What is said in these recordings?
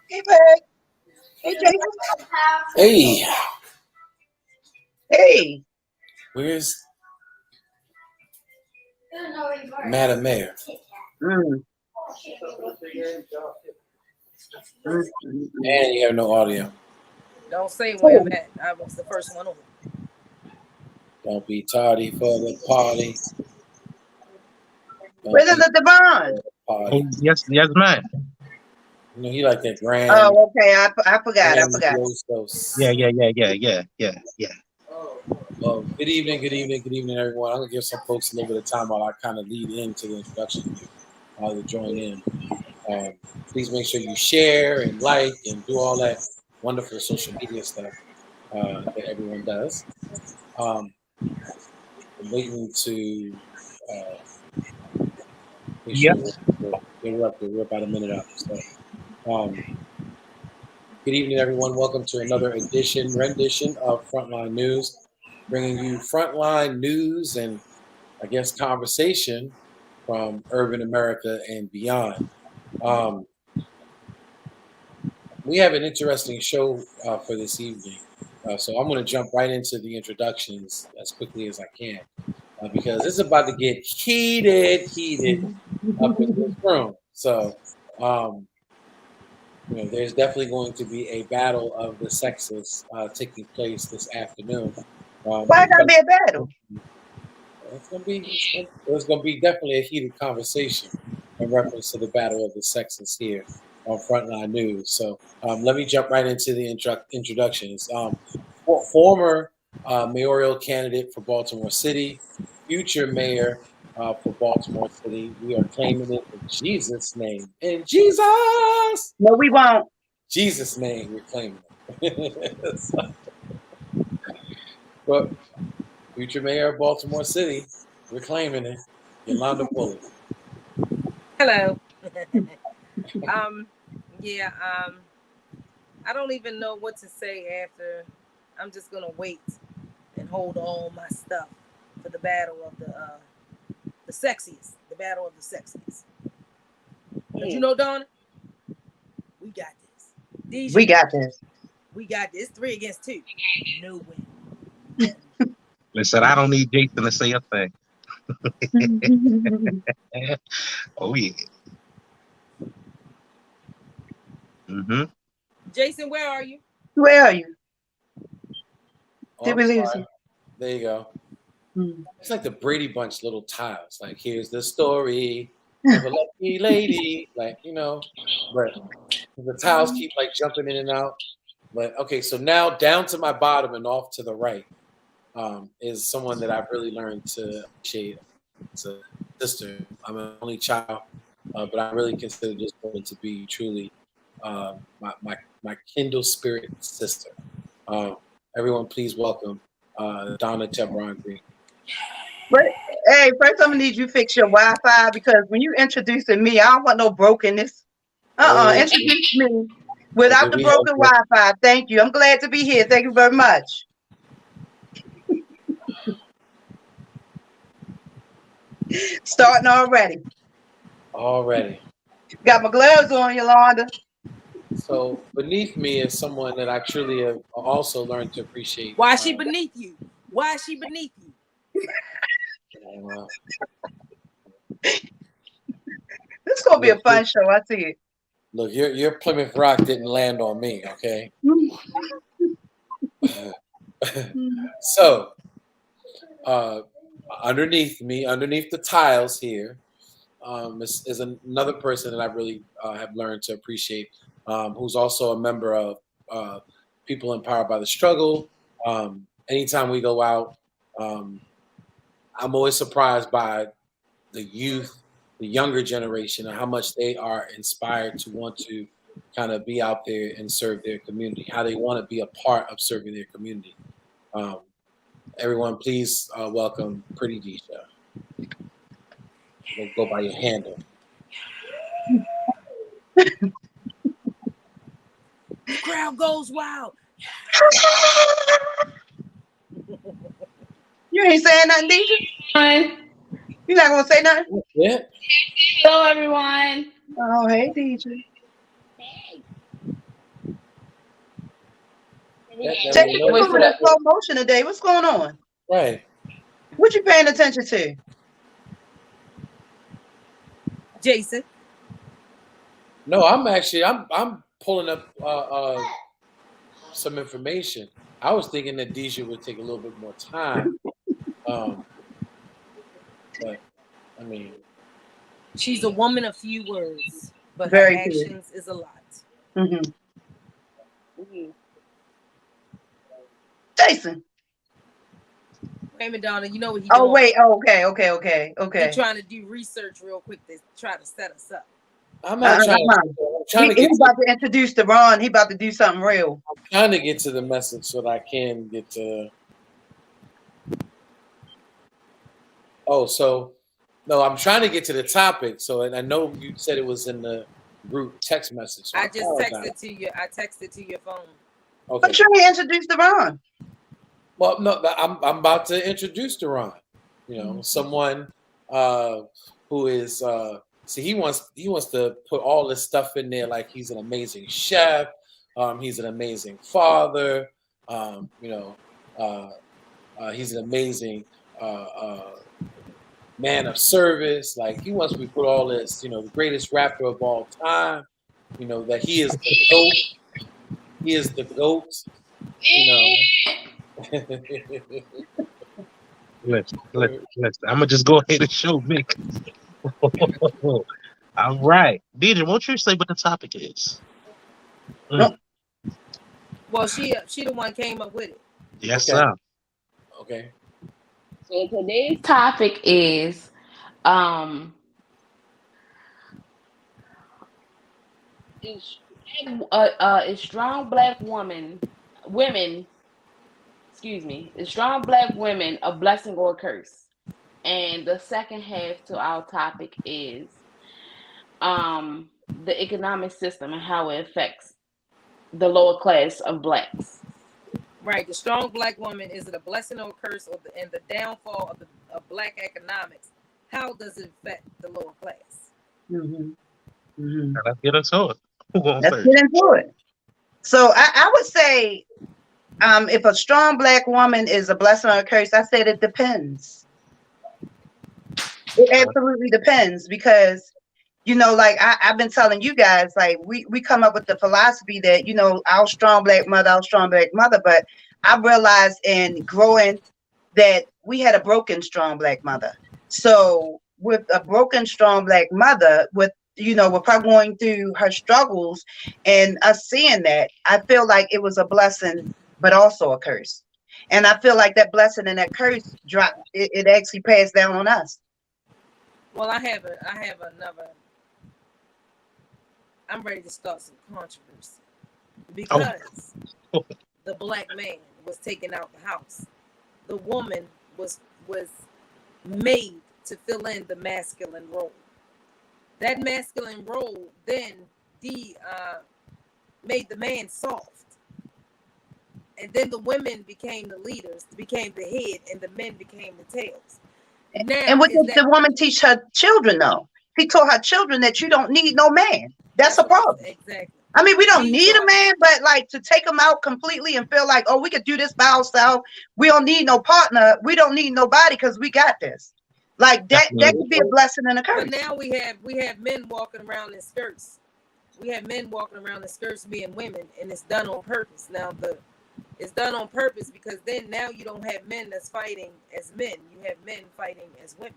Hey, Peg. Hey, Jason. Hey, Hey. where's Madam Mayor? Mm, mm, mm, mm. And you have no audio. Don't say where I'm Oh, at. I was the first one on. Don't be tardy for the party. Don't where's be the Devon? for the party. Oh, yes, man. You know, he like that grand, Oh, okay. I forgot. I forgot. Yeah, grandiose. yeah, yeah, yeah, yeah, yeah, yeah. Well, good evening, everyone. I'm gonna give some folks a little bit of time while I kind of lead into the introduction to join in. Please make sure you share and like and do all that wonderful social media stuff that everyone does. Um, I'm waiting to make sure Yep. we're up there. We're about a minute up. So, good evening, everyone. Welcome to another rendition of Frontline News, bringing you frontline news and I guess conversation from urban America and beyond. Um, we have an interesting show for this evening, so I'm going to jump right into the introductions as quickly as I can because it's about to get heated up in this room. So, there's definitely going to be a battle of the sexes taking place this afternoon. Why gotta be a battle? There's gonna be definitely a heated conversation in reference to the battle of the sexes here on Frontline News. So let me jump right into the introductions. Former mayoral candidate for Baltimore City, future mayor for Baltimore City. We are claiming it in Jesus' name. In Jesus' No, we won't. name, we're claiming it. But future mayor of Baltimore City, we're claiming it. Yolanda Bullock. Hello. Yeah. I don't even know what to say after. I'm just gonna wait and hold all my stuff for the battle of the sexiest. The battle of the sexiest. Cause you know, Donna, we got this. Deja, We got this. we got this. 3 against 2. No win. Listen, I don't need Jason to say a thing. Oh yeah. Mm-hmm. Jason, where are you? Where are you? Did Oh, we lose sorry. him? There you go. Mm. It's like the Brady Bunch little tiles. Like, here's the story of a lucky lady. Like, but the tiles keep like jumping in and out. But okay, so now down to my bottom and off to the right is someone that I've really learned to appreciate. It's a sister. I'm an only child, but I really consider this woman to be truly my kindle spirit sister. Everyone, please welcome Donna Tebron Green. But hey, first I'm gonna need you to fix your Wi-Fi because when you introducing me, I don't want no brokenness. Introduce me without the broken Wi-Fi. Thank you. I'm glad to be here. Thank you very much. Starting already. Got my gloves on, Yolanda. So beneath me is someone that I truly have also learned to appreciate. Why is she beneath you? Why is she beneath you? This is gonna be a fun show. I see it. Look, your Plymouth Rock didn't land on me, okay? So underneath me, underneath the tiles here, is another person that I really have learned to appreciate, who's also a member of People Empowered by the Struggle. Anytime we go out, I'm always surprised by the youth, the younger generation, and how much they are inspired to want to kind of be out there and serve their community, how they want to be a part of serving their community. Everyone, please welcome Pretty Deja. Go by your handle. Crowd goes wild. You ain't saying nothing, Deja? Hi. You not gonna say nothing? Yeah. Hello, everyone. Oh, hey, Deja. Hey. Jay, you moving in slow motion today. What's going on? Right. What you paying attention to? Jason. No, I'm pulling up some information. I was thinking that Deja would take a little bit more time. But I mean, she's a woman of few words, but Very her actions is a lot. Mm-hmm. Jason. Raymond Donna, you know what he's doing? doing. Wait. Oh, okay. He's trying to do research real quick to try to set us up. I'm not trying to get He's about to introduce the Ron. He about to do something real. I'm trying to get to the message so that I can get to. Oh, so no, I'm trying to get to the topic. So, and I know you said it was in the group text message. So I just texted to you. I texted to your phone. Okay. I'm trying to introduce the Ron. Well, no, I'm about to introduce the Ron. You know, someone who is. See, he wants to put all this stuff in there, like he's an amazing chef, he's an amazing father, he's an amazing man of service. Like he wants to put all this, the greatest rapper of all time. That he is the GOAT. He is the GOAT. Listen. I'm gonna just go ahead and show Mick. All right, Deidre, won't you say what the topic is? Well, she the one came up with it. Yes, sir. Okay. So today's topic is is strong black women, is strong black women a blessing or a curse? And the second half to our topic is the economic system and how it affects the lower class of blacks. Right. The strong black woman, is it a blessing or a curse? And the downfall of black economics, how does it affect the lower class? Let's get into it. Let's get into it. So I would say, if a strong black woman is a blessing or a curse, I said it depends. It absolutely depends because, like I've been telling you guys, like we come up with the philosophy that, our strong black mother, but I realized in growing that we had a broken strong black mother. So with a broken strong black mother, with her going through her struggles and us seeing that, I feel like it was a blessing, but also a curse. And I feel like that blessing and that curse it actually passed down on us. Well, I have another. I'm ready to start some controversy because the black man was taken out the house. The woman was made to fill in the masculine role. That masculine role then made the man soft. And then the women became the leaders, became the head, and the men became the tails. And what did the woman teach her children, though? She taught her children that you don't need no man. That's a problem. Exactly. I mean, we don't need a man, but like to take them out completely and feel like, oh, we could do this by ourselves. We don't need no partner. We don't need nobody because we got this. Like that could be a blessing and a curse. But now we have men walking around in skirts. We have men walking around in skirts being women, and it's done on purpose. Now it's done on purpose because then now you don't have men that's fighting as men. You have men fighting as women.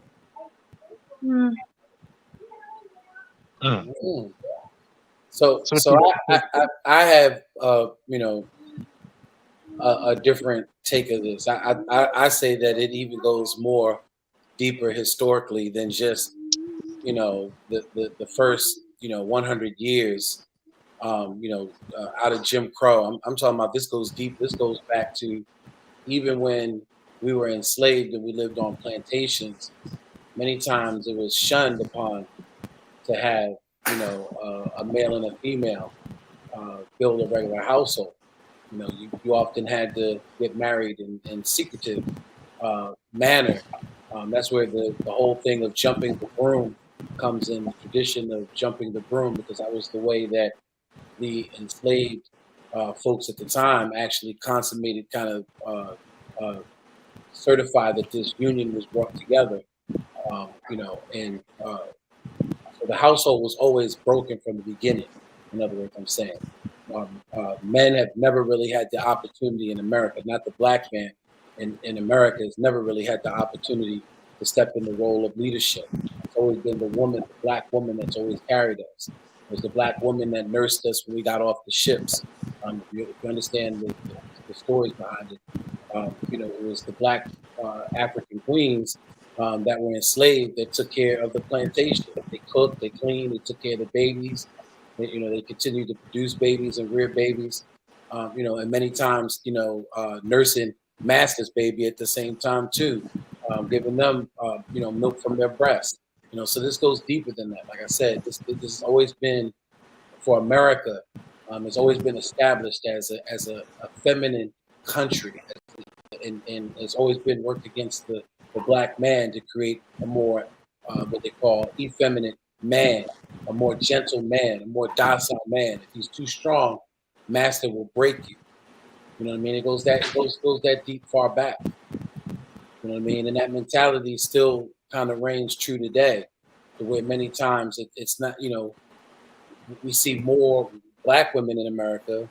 So I have a different take of this. I say that it even goes more deeper historically than just the first 100 years out of Jim Crow. I'm talking about this goes deep. This goes back to even when we were enslaved and we lived on plantations. Many times it was shunned upon to have a male and a female build a regular household. You often had to get married in secretive manner. That's where the whole thing of jumping the broom comes in, the tradition of jumping the broom, because that was the way that the enslaved folks at the time actually consummated, kind certified that this union was brought together. And so the household was always broken from the beginning. In other words, I'm saying men have never really had the opportunity in America, not the black man in America has never really had the opportunity to step in the role of leadership. It's always been the woman, the black woman that's always carried us. It was the black woman that nursed us when we got off the ships. If you understand the stories behind it, it was the black African queens that were enslaved that took care of the plantation. They cooked, they cleaned, they took care of the babies. They continued to produce babies and rear babies. And many times, nursing Master's baby at the same time too, giving them, milk from their breast. So this goes deeper than that. Like I said, this has always been for America. It's always been established as a feminine country, and it's always been worked against the black man to create a more what they call effeminate man, a more gentle man, a more docile man. If he's too strong, Master will break you. You know what I mean? It goes that deep, far back. You know what I mean? And that mentality still kind of reigns true today. The way many times it's not. We see more black women in America,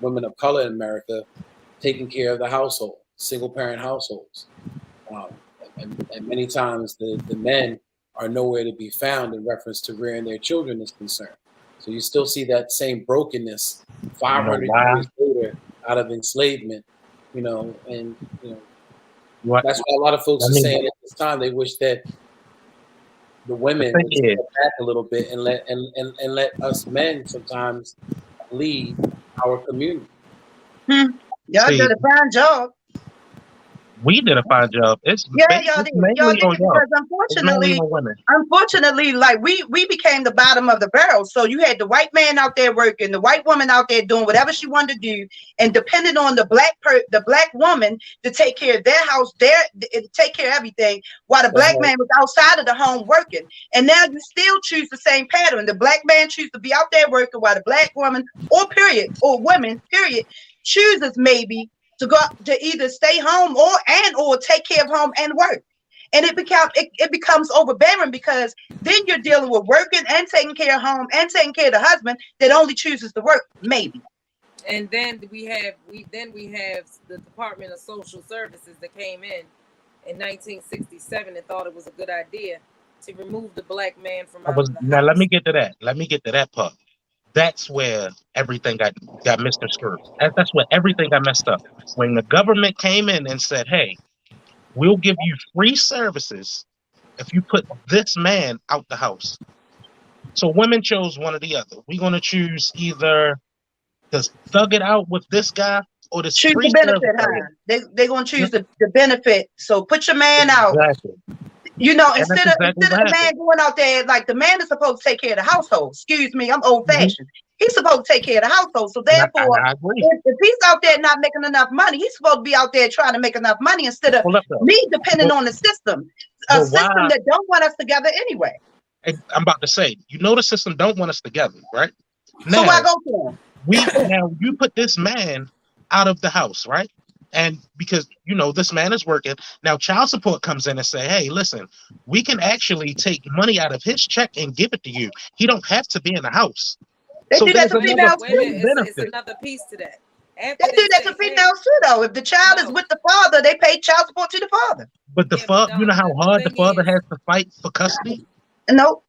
women of color in America, taking care of the household, single parent households, and many times the men are nowhere to be found in reference to rearing their children is concerned. So you still see that same brokenness 500 years later out of enslavement, and that's why a lot of folks are saying at this time they wish that the women would step back a little bit and let us men sometimes lead our community. Y'all did a fine job. We did a fine job. It's y'all did. Y'all did because unfortunately, like we became the bottom of the barrel. So you had the white man out there working, the white woman out there doing whatever she wanted to do, and depending on the black woman to take care of their house, take care of everything, while the black man was outside of the home working. And now you still choose the same pattern. The black man chooses to be out there working, while the black woman, or women, chooses maybe to go to either stay home or take care of home and work. And it becomes overbearing, because then you're dealing with working and taking care of home and taking care of the husband that only chooses to work, maybe. And then we have the Department of Social Services that came in 1967 and thought it was a good idea to remove the black man from out of the now house. Let me get to that part. That's where everything got Mr. Screwed. That's where everything got messed up. When the government came in and said, hey, we'll give you free services if you put this man out the house. So women chose one or the other. We're going to choose either to thug it out with this guy or to choose the benefit. They're going to choose the benefit. So put your man out. Instead of the man going out there, like the man is supposed to take care of the household. Excuse me, I'm old fashioned. He's supposed to take care of the household. So therefore, if he's out there not making enough money, he's supposed to be out there trying to make enough money instead of me depending on the system. A system that don't want us together anyway. I'm about to say, the system don't want us together, right? So why go for him? Now you put this man out of the house, right? And because, this man is working, now child support comes in and say, hey, listen, we can actually take money out of his check and give it to you. He don't have to be in the house. They do that to females too. It's another piece to that. They do that to females too, though. If the child is with the father, they pay child support to the father. But the father, you know how hard the father has to fight for custody? No.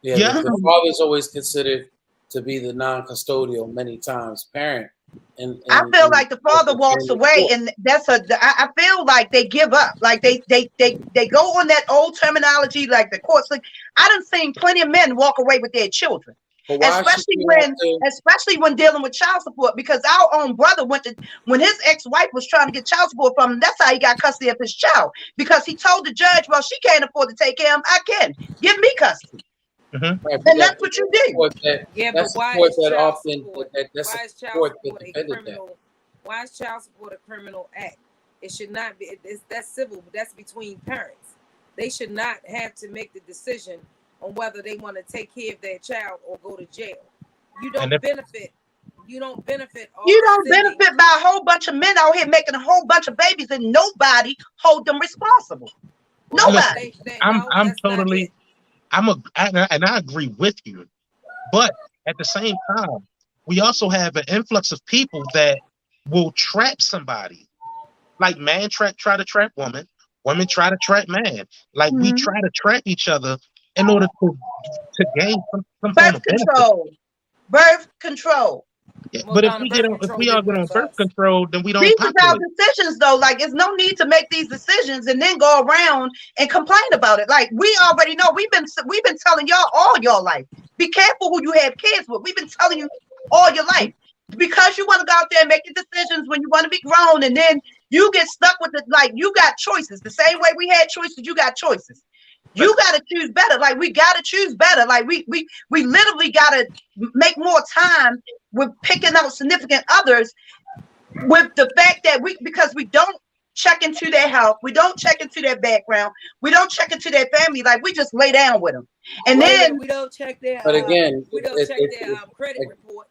Yeah. The father is always considered to be the non-custodial, many times parent. And I feel like the father walks away, and I feel like they give up. Like they go on that old terminology, like the courts. Like I done seen plenty of men walk away with their children, especially when dealing with child support. Because our own brother when his ex-wife was trying to get child support from him. That's how he got custody of his child, because he told the judge, "Well, she can't afford to take care of him. I can give me custody." Mm-hmm. Right, and that's what you do. But why is child support a criminal act? It should not be. That's civil. That's between parents. They should not have to make the decision on whether they want to take care of their child or go to jail. You don't benefit You don't benefit off You don't sending. benefit by a whole bunch of men out here making a whole bunch of babies and nobody hold them responsible. Well, Nobody. I'm that's not totally it. and I agree with you. But at the same time, we also have an influx of people that will trap somebody. Like man try to trap woman, women try to trap man. Like we Mhm. try to trap each other in order to gain some form Birth of benefit. control. Birth control. Yeah, Well, but Donna, birth if control we all didn't get work on for birth us. control, then we don't These is our populate. decisions, though. Like, it's no need to make these decisions and then go around and complain about it. Like, we already know. We've been telling y'all all your life. Be careful who you have kids with. We've been telling you all your life because you want to go out there and make your decisions when you want to be grown, and then you get stuck with it. Like, you got choices. The same way we had choices, you got choices. You got to choose better. Like, we got to choose better. Like, we literally got to make more time with picking out significant others, with the fact that because we don't check into their health, we don't check into their background, we don't check into their family. Like, we just lay down with them, and then we don't check their. But again, credit report.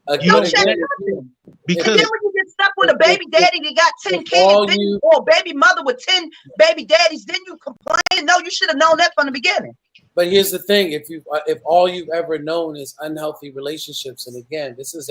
don't But check that, nothing. because And then when you get stuck with a baby daddy that got 10 kids, or a baby mother with 10 baby daddies, then you complain. No, you should have known that from the beginning. But here's the thing: if all you've ever known is unhealthy relationships, and again, this is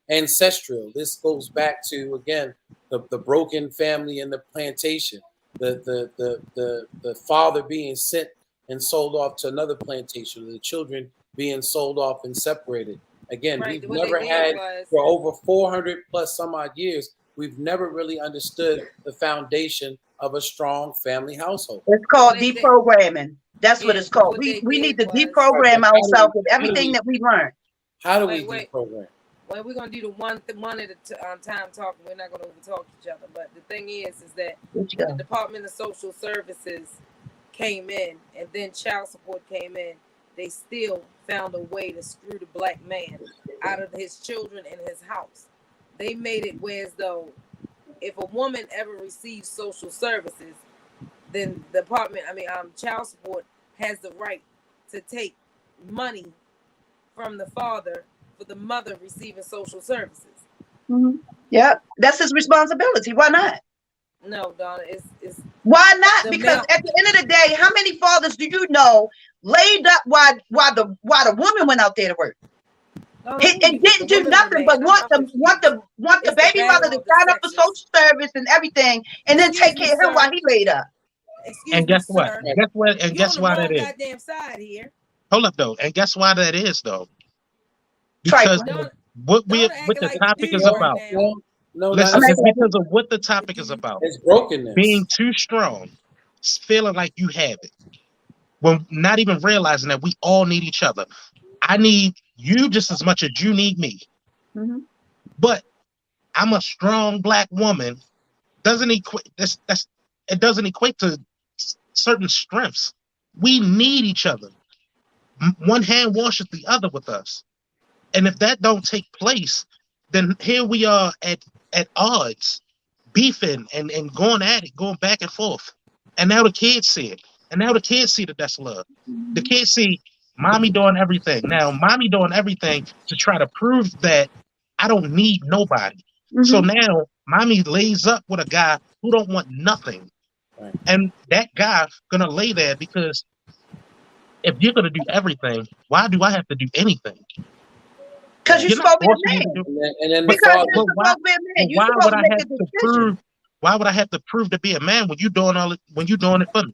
ancestral. This goes back to again the broken family and the plantation, the father being sent and sold off to another plantation, the children being sold off and separated. Again, Right, we've what they never did had was- for over 400 plus some odd years. We've never really understood the foundation of a strong family household. It's called What they- deprogramming. That's what Yeah, it's called. what they We need to did was- deprogram How do ourselves we- with everything that we learned. How do we Wait. deprogram? Well, we're gonna do the one at a time talking. We're not gonna overtalk each other. But the thing is that What you the got? Department of Social Services came in, and then child support came in. They still found a way to screw the black man out of his children and his house. They made it where as though if a woman ever receives social services, then the child support has the right to take money from the father for the mother receiving social services. Mm-hmm. Yeah, that's his responsibility. Why not? No, Donna, it's Why not? The Because male- at the end of the day, how many fathers do you know laid up while the woman went out there to work no, and didn't do nothing but want the It's the baby mother battle to of the sign up for sexes. social service and everything, and then Excuse take me, care of him sir. while he laid up? Excuse and me, guess what? sir. Guess what? And You guess on why the that wrong is? goddamn side here. Hold up though. And guess why that is though? Trifling. Because Don't what acting the like topic you is do about. right now. No, Listen, I'm it's acting because of what the topic is about. it's brokenness. Being too strong, feeling like you have it, when not even realizing that we all need each other. I need you just as much as you need me. Mm-hmm. But I'm a strong black woman. Doesn't equate. It doesn't equate to certain strengths. We need each other. One hand washes the other with us. And if that don't take place, then here we are at odds, beefing and going at it, going back and forth. And now the kids see it. And now the kids see that that's love. The kids see mommy doing everything. Now mommy doing everything to try to prove that I don't need nobody. So Mm-hmm. now mommy lays up with a guy who don't want nothing. Right. And that guy gonna lay there because if you're gonna do everything, why do I have to do anything? Because you're You're not supposed to be forcing a me man. to do. And then the Because father, you're But why? supposed to be a man. You're Why supposed would to I make have a to decision. prove? Why would I have to prove to be a man when you doing all it? When you doing it for me?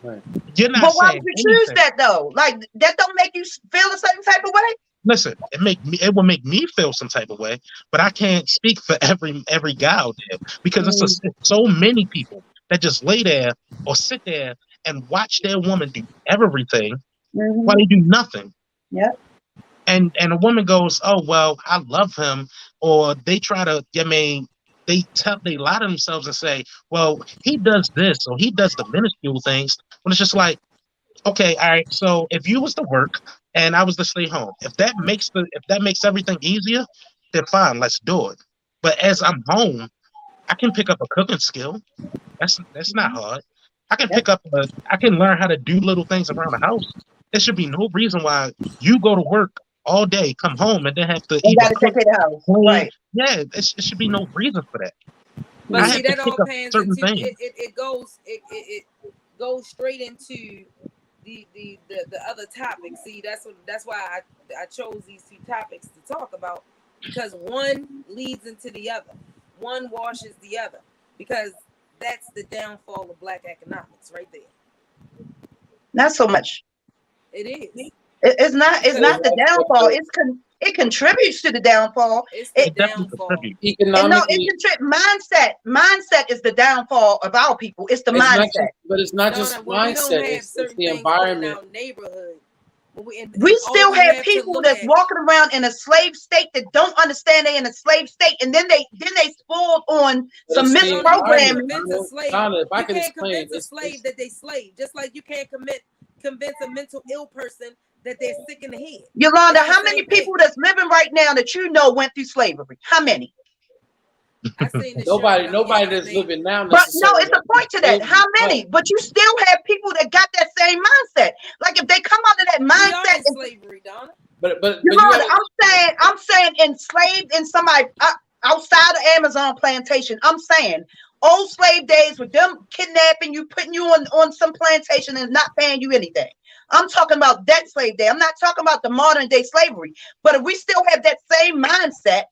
right. You're not But why saying would you choose anything. that though? Like, that don't make you feel a certain type of way? Listen, it will make me feel some type of way, but I can't speak for every guy out there because it's so many people that just lay there or sit there and watch their woman do everything while they do nothing. Yeah. And a woman goes, "Oh well, I love him," or they try to. I mean, they lie to themselves and say, "Well, he does this or he does the minuscule things." But it's just like, okay, all right. So if you was to work and I was to stay home, if that makes everything easier, then fine, let's do it. But as I'm home, I can pick up a cooking skill. That's not hard. I can learn how to do little things around the house. There should be no reason why you go to work all day, come home, and then have to They either got to take cook, care of the house. clean. Right. Yeah, it should be no reason for that. But I see, have to that pick all up pans certain into things. it goes straight into the other topic. See, that's why I chose these two topics to talk about, because one leads into the other, one washes the other, because that's the downfall of Black economics right there. Not so much. It is. It's not. It's not the downfall. It contributes to the downfall. It's the It definitely downfall. contributes. And no, Economically, mindset is the downfall of our people. It's the it's not mindset. just, but it's not No, just no, when we don't mindset. have It's certain the things in environment. our neighborhood. We all still we have to people look that's at- walking around in a slave state that don't understand they're in a slave state, and then they spoiled on But some it's the No, you can't misprogramming. convince a slave. Donna, if I You can can't explain, convince a slave that they slave, just like you can't convince a mental ill person that they're sick in the head. Yolanda, It's the how many same thing. people that's living right now that you know went through slavery? How many? I seen the nobody shirt that's yesterday. living now But no, necessarily. it's a point to that. How many? But you still have people that got that same mindset. Like if they come out of that We are mindset, in slavery, Donna. But Yolanda, I'm saying enslaved in somebody outside of Amazon plantation. I'm saying old slave days with them kidnapping you, putting you on some plantation and not paying you anything. I'm talking about that slave day. I'm not talking about the modern day slavery. But if we still have that same mindset,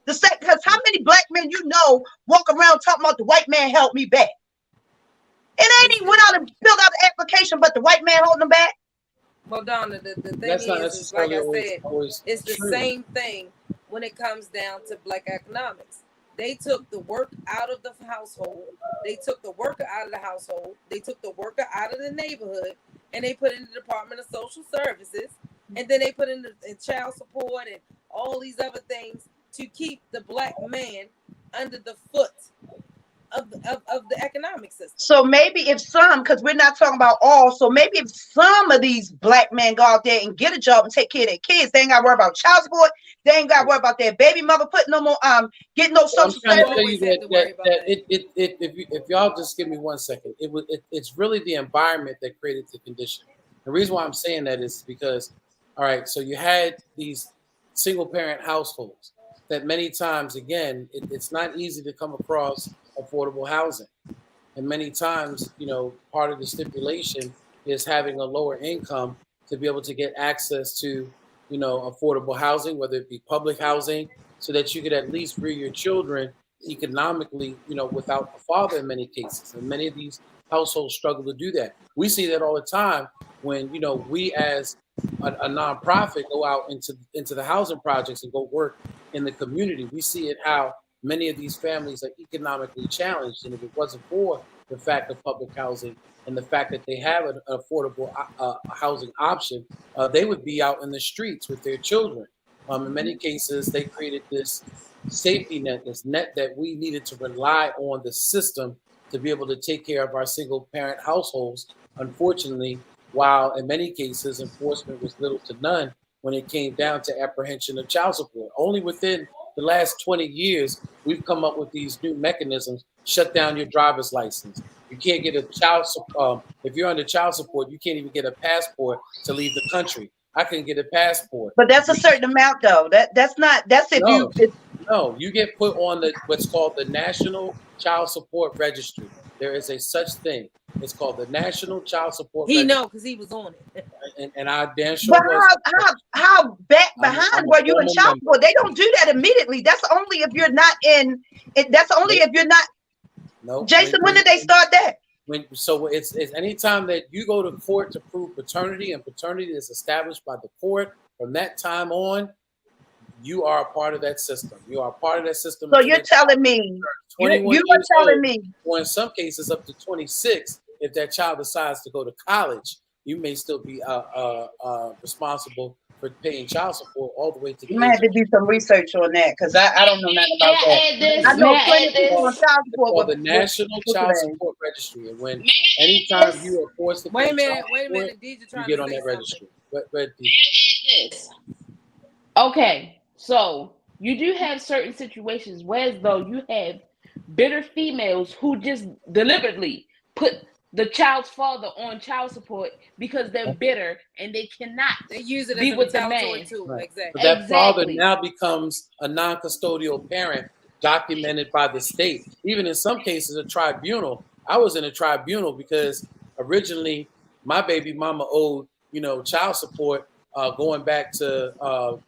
because how many black men you know walk around talking about the white man helped me back? It ain't even went out and filled out the application, but the white man holding them back. Well, Donna, the thing that's not is like I necessarily said, always it's the true. same thing when it comes down to Black economics. They took the work out of the household. They took the worker out of the household. They took the worker out of the neighborhood, and they put in the Department of Social Services, and then they put in child support and all these other things to keep the black man under the foot of the economic system. So maybe if some, because we're not talking about all, so maybe if some of these black men go out there and get a job and take care of their kids, they ain't got to worry about child support. They ain't got to worry about their baby mother putting no more getting no social I'm trying service. to tell you that if y'all just give me 1 second, it's really the environment that created the condition. The reason why I'm saying that is because, all right, so you had these single parent households that many times, again, it's not easy to come across affordable housing. And many times, part of the stipulation is having a lower income to be able to get access to, affordable housing, whether it be public housing, so that you could at least rear your children economically, without the father in many cases. And many of these households struggle to do that. We see that all the time when, we as a nonprofit go out into the housing projects and go work in the community. We see it how many of these families are economically challenged, and if it wasn't for the fact of public housing and the fact that they have an affordable housing option, they would be out in the streets with their children. In many cases, they created this safety net, this net that we needed to rely on the system to be able to take care of our single parent households. Unfortunately, while in many cases enforcement was little to none when it came down to apprehension of child support. Only within the last 20 years, we've come up with these new mechanisms. Shut down your driver's license. You can't get a child support. If you're under child support, you can't even get a passport to leave the country. I can get a passport. But that's a certain amount, though. That's if No, you get put on what's called the National Child Support Registry. There is a such thing. It's called the National Child Support Registry. He know because he was on it. and I damn sure But was. how back behind I'm were you in child support? They don't do that immediately. That's only if you're not in it. That's only if you're not. No, Jason, when did they start that? So it's anytime that you go to court to prove paternity, and paternity is established by the court, from that time on, you are a part of that system. You are a part of that system. So you're telling me, you are telling me, or in some cases up to 26, if that child decides to go to college, you may still be responsible for paying child support all the way to. You might have to do some research on that because I don't know nothing about that. I know plenty of people on child support. For the National Child Support Registry, and when anytime you are forced to pay child support, you get on that registry. Okay, so you do have certain situations where, though, you have bitter females who just deliberately put the child's father on child support because they're bitter and they cannot They use it be as a with the retaliatory man. tool. Right. Exactly. But that father Exactly. now becomes a non-custodial parent documented by the state. Even in some cases, a tribunal. I was in a tribunal because originally my baby mama owed, child support going back to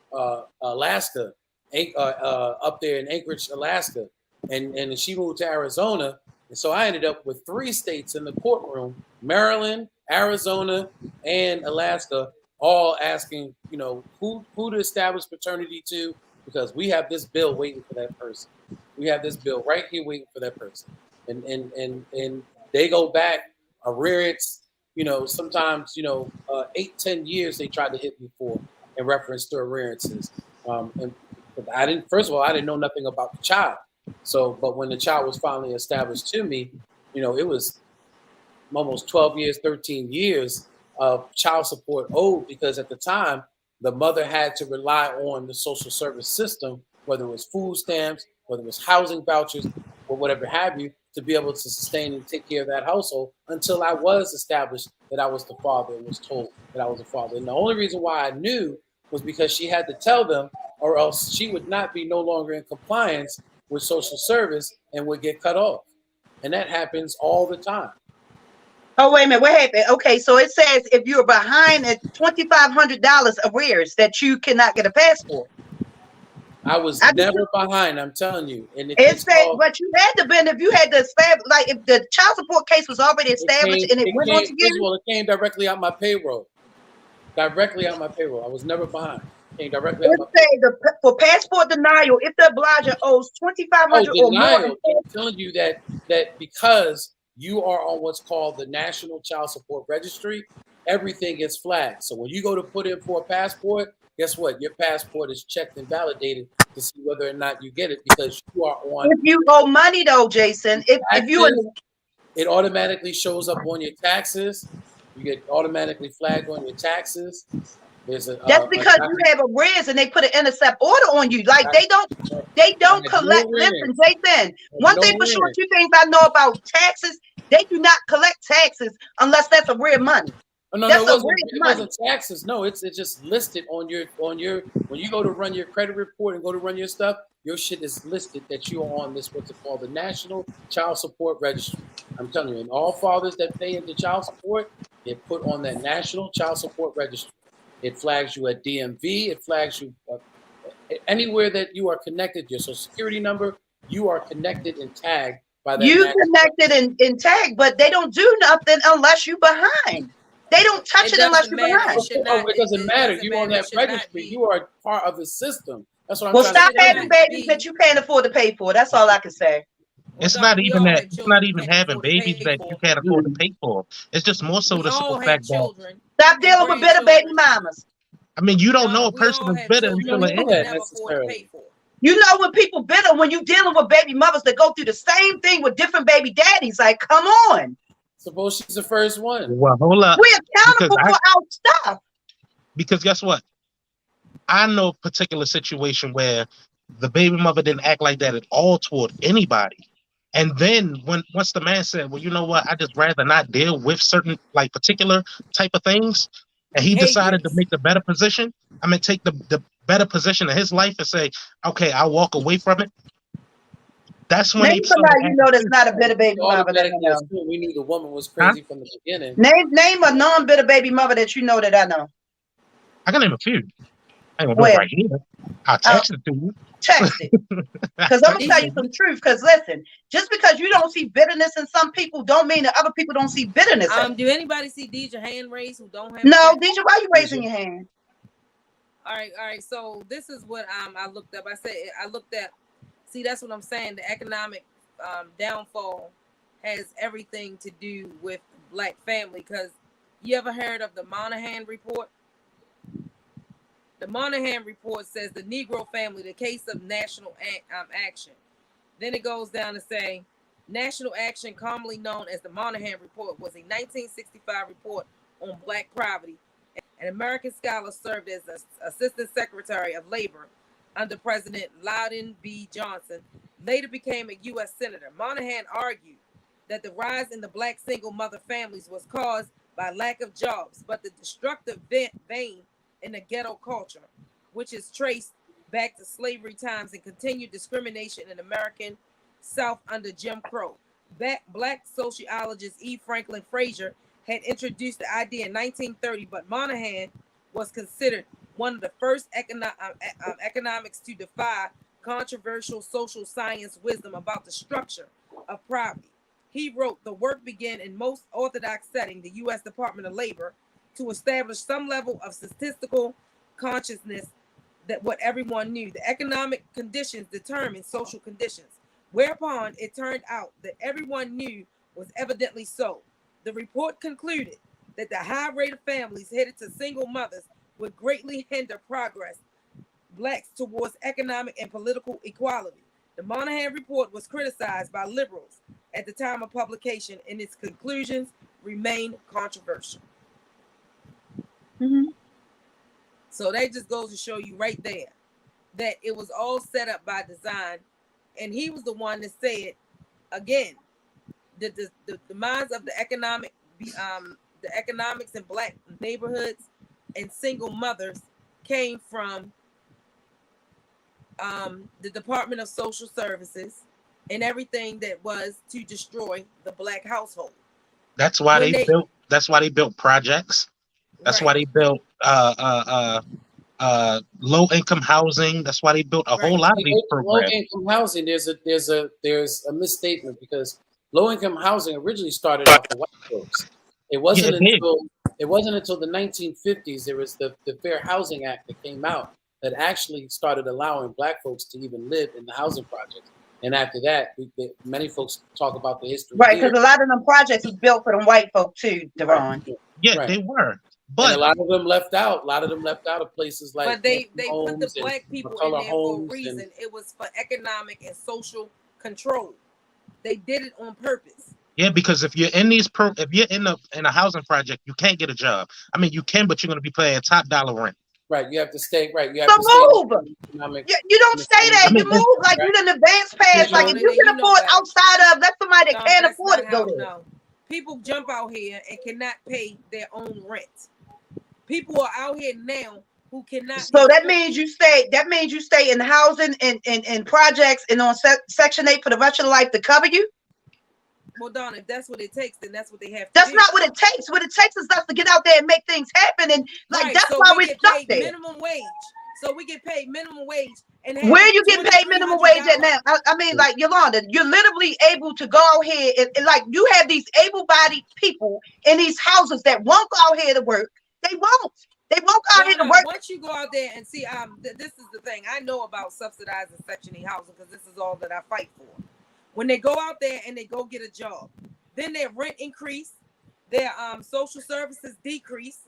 Alaska, up there in Anchorage, Alaska, and she moved to Arizona, and so I ended up with 3 states in the courtroom: Maryland, Arizona, and Alaska, all asking, who to establish paternity to, because we have this bill waiting for that person. We have this bill right here waiting for that person, and they go back arrears. Sometimes 8-10 years they tried to hit me for in reference to arrearances. And I didn't. First of all, I didn't know nothing about the child. So, but when the child was finally established to me, it was almost 12 years, 13 years of child support owed, because at the time, the mother had to rely on the social service system, whether it was food stamps, whether it was housing vouchers, or whatever have you, to be able to sustain and take care of that household until I was established that I was the father and was told that I was the father. And the only reason why I knew was because she had to tell them, or else she would not be no longer in compliance with social service and would get cut off. And that happens all the time. Oh, wait a minute. What happened? Okay, so it says if you're behind at $2,500 arrears that you cannot get a passport. I was I never behind, I'm telling you. And It it's said, called, but you had to been if you had to establish, like if the child support case was already established and it went on to first of you. all, it came directly out my payroll. Directly out my payroll. I was never behind. It came directly out It my say payroll. for passport denial, if the obliger owes Oh, $2,500 or more, denial. I'm telling you that because you are on what's called the National Child Support Registry, everything gets flagged. So when you go to put in for a passport, guess what? Your passport is checked and validated to see whether or not you get it, because you are on if you owe money though, Jason, if you in taxes. It automatically shows up on your taxes. You get automatically flagged on your taxes. There's a that's because you document. have arrears and they put an intercept order on you. Like I, they I don't had no collect. Listen, rent. Jason, one No thing for sure, rent. 2 things I know about taxes, they do not collect taxes unless that's arrear money. Oh, no, That's it wasn't. arrear It money. wasn't taxes. No, it's just listed on your when you go to run your credit report and go to run your stuff. Your shit is listed that you are on this what's it called, the National Child Support Registry. I'm telling you, and all fathers that pay into child support get put on that National Child Support Registry. It flags you at DMV. It flags you anywhere that you are connected. Your social security number. You are connected and tagged by that You national. connected in tag, but they don't do nothing unless you behind. They don't touch It it unless doesn't you're matter. It behind. should Oh, not. it doesn't It matter. doesn't You on matter. It that should not registry. be. You are part of the system. That's what I'm Well, trying to stop Should tell having you. not babies be. that you can't afford to pay for. That's all I can say. Well, It's Doc, not we even all that. had It's not children we even can't having afford to babies pay that you for. can't afford to pay for. It's just more so We the all simple had fact that, children Stop and dealing with bitter baby grandchildren. mamas. I mean, you don't know Doc, a we person all is have bitter You children until don't that the we know could end. that never afford to necessarily. pay for. You know when people bitter when you dealing with baby mothers that go through the same thing with different baby daddies. Like, come on. Suppose she's the first one. Well, hold up, We're because accountable for our stuff. guess what? I know a particular situation where the baby mother didn't act like that at all toward anybody. And then once the man said, "Well, you know what? I just rather not deal with certain like particular type of things," and he decided to Behaviors. make the better position. I mean, take the better position in his life and say, "Okay, I'll walk away from it." That's when Name they started somebody you acting know that's stupid. not a bitter We baby mother that I automatically know. assume we knew the woman was Huh? crazy from the beginning. Name a non-bitter baby mother that you know that I know. I can name a few. I ain't gonna do it Well, right here. I'll text it to you. text it. I'll Because I'm gonna text it tell to you you. some truth. Because listen, just because you don't see bitterness in some people, don't mean that other people don't see bitterness in them. Do anybody see Deja hand raised who don't have a No, chat? Deja, why you raising your hand? All right. So this is what I looked up. I looked at. See, that's what I'm saying. The economic downfall has everything to do with black family. Because you ever heard of the Monahan report? The Monahan report says the Negro family, the case of national action. Then it goes down to say national action, commonly known as the Monahan report, was a 1965 report on black poverty. An American scholar served as Assistant Secretary of Labor under President Lyndon B. Johnson, later became a U.S. Senator. Monahan argued that the rise in the black single mother families was caused by lack of jobs, but the destructive vein in the ghetto culture, which is traced back to slavery times and continued discrimination in American South under Jim Crow. Black sociologist E. Franklin Frazier had introduced the idea in 1930, but Moynihan was considered one of the first economics to defy controversial social science wisdom about the structure of poverty. He wrote, the work began in most orthodox setting, the U.S. Department of Labor, to establish some level of statistical consciousness that what everyone knew. The economic conditions determine social conditions, whereupon it turned out that everyone knew was evidently so. The report concluded that the high rate of families headed to single mothers would greatly hinder progress blacks towards economic and political equality. The Moynihan report was criticized by liberals at the time of publication, and its conclusions remain controversial. Mm-hmm. So that just goes to show you right there that it was all set up by design, and he was the one that said, again, the demise of the economics in black neighborhoods and single mothers came from the Department of Social Services and everything that was to destroy the black household. That's why they built. That's why they built projects. That's why they built low income housing. That's why they built a whole lot of these programs. Low income housing. There's a misstatement, because low income housing originally started off for white folks. It wasn't until the 1950s there was the Fair Housing Act that came out that actually started allowing black folks to even live in the housing projects. And after that, many folks talk about the history. Right, because a lot of them projects was built for them white folk too, Deron. Yeah, they were. But and a lot of them left out. A lot of them left out of places like. But they put the black people in there for a reason. It was for economic and social control. They did it on purpose. Yeah, because if you're in if you're in a housing project, you can't get a job. I mean, you can, but you're going to be paying top dollar rent. Right, you have to stay. Right, you have to move. You don't stay there. You move like you done advance pass. Like if you can afford outside of, let somebody that can't afford it go there. No. People jump out here and cannot pay their own rent. People are out here now who cannot. So that means you stay. That means you stay in housing and projects and on Section 8 for the rest of your life to cover you. Well, Donna, if that's what it takes, then that's what they have to That's do. not what it takes. What it takes is us to get out there and make things happen. And like that's why we're stuck there. Minimum wage. So we get paid minimum wage. And where you get paid minimum wage at now? I mean, like Yolanda, you're literally able to go out here and like you have these able-bodied people in these houses that won't go out here to work. They won't. They won't go out here to work. Once you go out there and see, this is the thing. I know about subsidizing Section 8 housing because this is all that I fight for. When they go out there and they go get a job, then their rent increase, their social services decrease,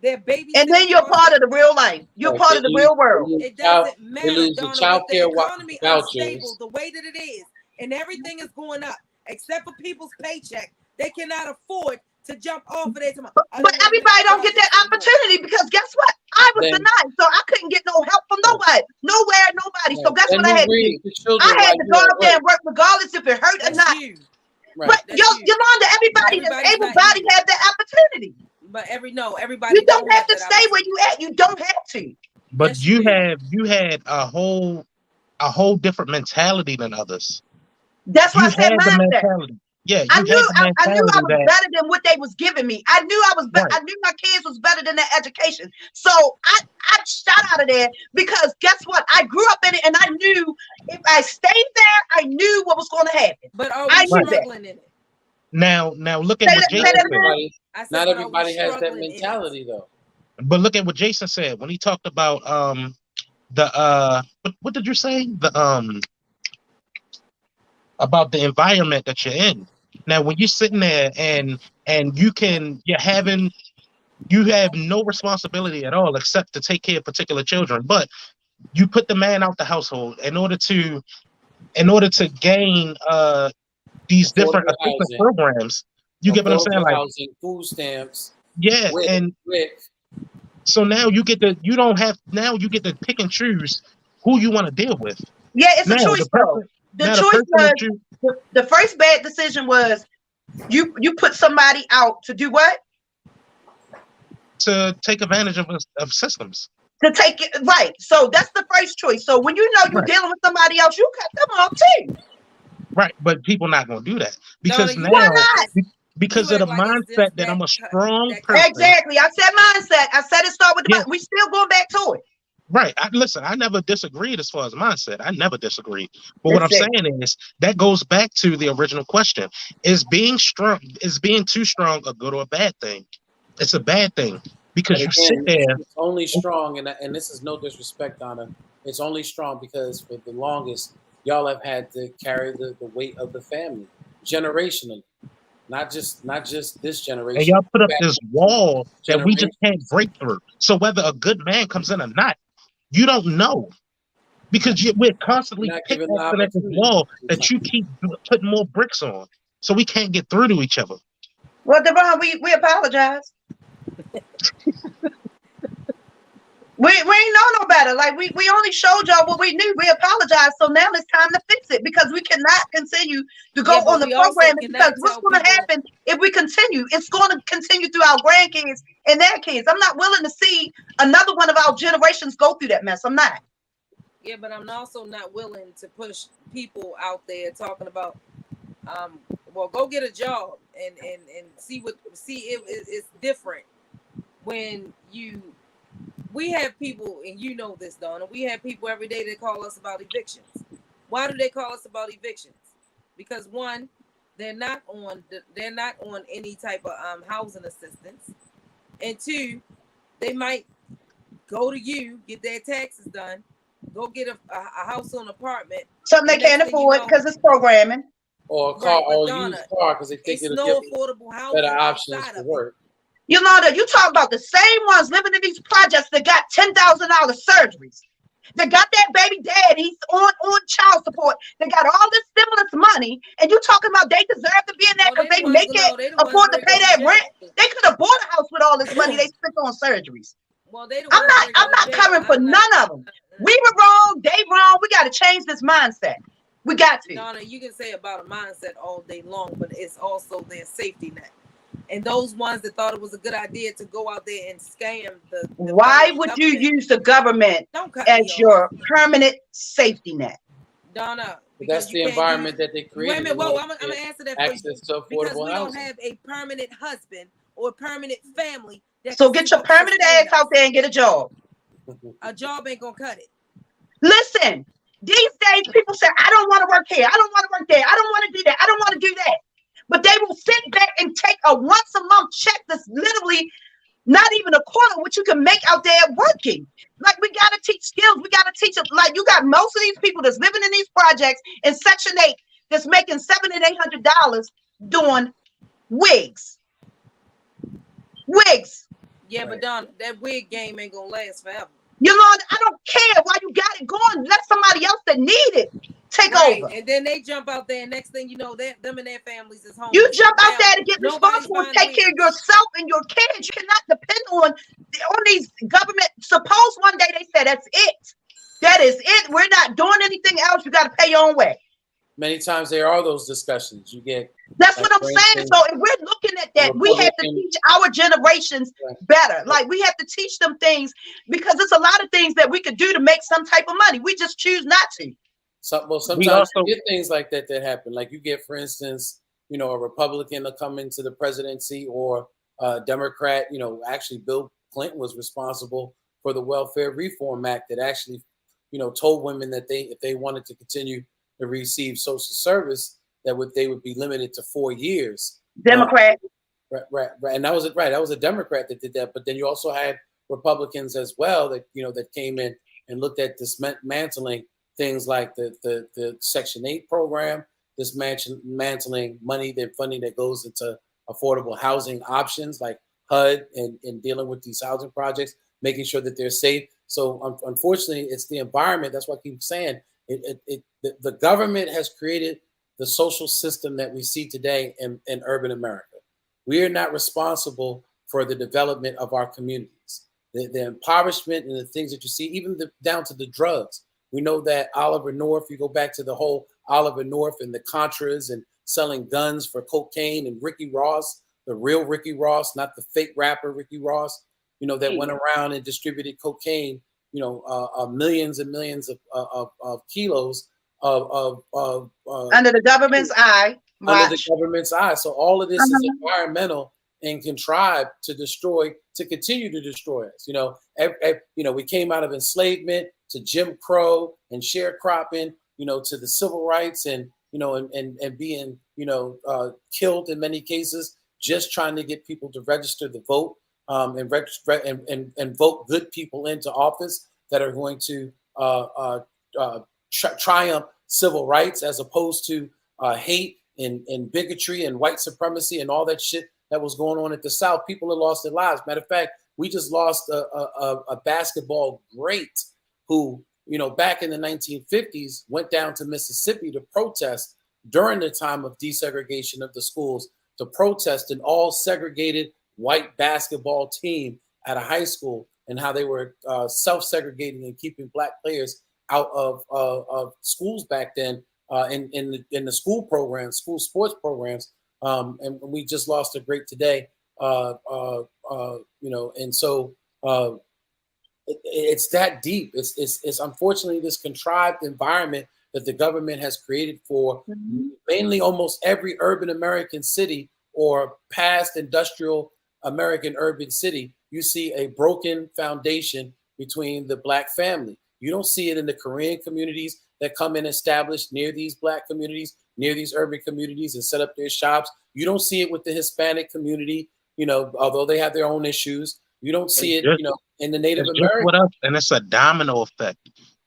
their baby. And then you're part of the real life. You're part of the real world. It doesn't matter, Donna, if the economy is unstable the way that it is, and everything is going up, except for people's paycheck. They cannot afford to jump off of their tomorrow. But everybody don't get that opportunity because guess what? I was denied, so I couldn't get no help from nobody, nobody. So guess what I had to do? I had to go out there and work regardless if it hurt or not. But Yolanda, everybody that's able-bodied have that opportunity. But everybody. You don't have to stay where you at. You don't have to. But you had a whole different mentality than others. That's why I said mindset. Yeah, I knew I was better than what they was giving me. I knew I was better. I knew my kids was better than their education. So I shot out of there because guess what? I grew up in it, and I knew if I stayed there, I knew what was going to happen. But I knew struggling in it. Now look at what Jason said. Not everybody has that mentality though. But look at what Jason said when he talked about what did you say? About the environment that you're in. Now, when you're sitting there and you have no responsibility at all except to take care of particular children, but you put the man out the household in order to gain these different assistance programs. You get what I'm saying? Like housing, food stamps. Yeah, so now you get to pick and choose who you want to deal with. Yeah, it's a choice though. The choice was the first bad decision was You put somebody out to do what? To take advantage of systems. To take it right. So that's the first choice. So when you know you're Right. dealing with somebody else, you cut them off too. Right, but people not gonna do that because Donna, you Why act now, like not? it's because you of the act like it's mindset just that I'm a that strong that person. Exactly. I said mindset. I said it start with the Yeah, mind. We still going back to it. right. Listen, I never disagreed as far as mindset. I never disagreed. But what I'm Listen, saying is that goes back to the original question: is being too strong a good or a bad thing? It's a bad thing But because you sit again, there. it's only strong, and this is no disrespect, Donna. It's only strong because for the longest, y'all have had to carry the weight of the family generationally, not just this And generation. y'all put up Back this wall that we just can't generations. break through. So whether a good man comes in or not, you don't know because we're You're constantly not given the pickaxing at this opportunity. wall that you keep putting more bricks on. So we can't get through to each other. well, Devon, we apologize. We ain't know no better. Like we only showed y'all what we knew. We apologize. So now it's time to fix it because we cannot continue to go Yeah, but on the we also programming because cannot what's tell going to people. happen if we continue? It's going to continue through our grandkids and their kids. I'm not willing to see another one of our generations go through that mess. I'm not. Yeah, but I'm also not willing to push people out there talking about well, go get a job and see it's different when we have people, and you know this, Donna, we have people every day that call us about evictions. Why do they call us about evictions? Because one, they're not on any type of housing assistance, and two, they might go to you, get their taxes done, go get a house or an apartment, Something they and next can't thing you afford know, because it's programming. Or a car, right? But or a Donna, used car because they think it's it'll give no them affordable better housing options outside for of it. work. Yolanda, you talk about the same ones living in these projects that got $10,000 surgeries. They got that baby daddies on child support. They got all this stimulus money, and you talking about they deserve to be in that No, because they the they ones make go it no, they the ones afford to ready to pay go to that rent. jail. They could have bought a house with all this money they spent on surgeries. Well, they the I'm ones not. ready to I'm go to not jail. covering for I'm not. none of them. We were wrong. They wrong. We got to change this mindset. We got to. Donna, you can say about a mindset all day long, but it's also their safety net. And those ones that thought it was a good idea to go out there and scam the Why federal would you government. use the government Don't cut me as off, your permanent safety net? Donna, But that's because you the can't use. environment that they Wait a created minute, in whoa, order I'm to gonna get answer that for you access to because affordable we don't housing. have a permanent husband or a permanent family that So can get your permanent sustain ass us. out there and get a job. A job ain't gonna cut it. Listen, these days people say, I don't want to work here. I don't want to work there. I don't want to do that. I don't want to do that. But they will sit back and take a once a month check that's literally not even a quarter of what you can make out there working. Like we got to teach skills. We got to teach it. Like you got most of these people that's living in these projects in Section 8 that's making $700 and $800 doing wigs. Wigs. Yeah, Right. but Donna, that wig game ain't gonna last forever. You know, I don't care why you got it going. Let somebody else that need it take Right, over. and then they jump out there, and next thing you know, them and their families is You homeless. jump out Now there to get nobody's responsible and buying take care of wigs. yourself and your kids. You cannot depend on these government. Suppose one day they say that's it. That is it. We're not doing anything else. You got to pay your own way. Many times there are those discussions. You get, That's like what I'm for saying. instance, So if we're looking at a that, we have to Republican. teach our generations better. Like we have to teach them things because there's a lot of things that we could do to make some type of money. We just choose not to. Well, We sometimes also you get things like that happen. Like you get, for instance, a Republican to come into the presidency or a Democrat. Actually, Bill Clinton was responsible for the Welfare Reform Act that actually, told women that if they wanted to continue to receive Social Service, they would be limited to 4 years. Democrat. Right, and that was it. Right, that was a Democrat that did that. But then you also had Republicans as well that came in and looked at dismantling things like the Section 8 program, dismantling funding that goes into affordable housing options like HUD and dealing with these housing projects, making sure that they're safe. So unfortunately, it's the environment. That's what I keep saying. The government has created the social system that we see today in urban America. We are not responsible for the development of our communities. The impoverishment and the things that you see, even down to the drugs. We know that Oliver North, you go back to the whole Oliver North and the Contras and selling guns for cocaine, and Ricky Ross, the real Ricky Ross, not the fake rapper Ricky Ross, that went around and distributed cocaine, millions and millions of kilos of under the government's eye. under the Watch. government's eye. So all of this is environmental and contrived to continue to destroy us. We came out of enslavement to Jim Crow and sharecropping, to the civil rights and being, killed in many cases, just trying to get people to register the vote, and vote good people into office that are going to triumph civil rights as opposed to hate and bigotry and white supremacy and all that shit that was going on at the South. People have lost their lives. Matter of fact, we just lost a basketball great who, back in the 1950s, went down to Mississippi to protest during the time of desegregation of the schools, to protest an all segregated white basketball team at a high school, and how they were self-segregating and keeping black players out of schools back then, in the school programs, school sports programs. And we just lost a great today, and so it's that deep. It's unfortunately this contrived environment that the government has created for mainly almost every urban American city or past industrial American urban city. You see a broken foundation between the black family. You don't see it in the Korean communities that come and establish near these black communities, near these urban communities, and set up their shops. You don't see it with the Hispanic community, although they have their own issues. You don't see it, in the Native American. And it's a domino effect.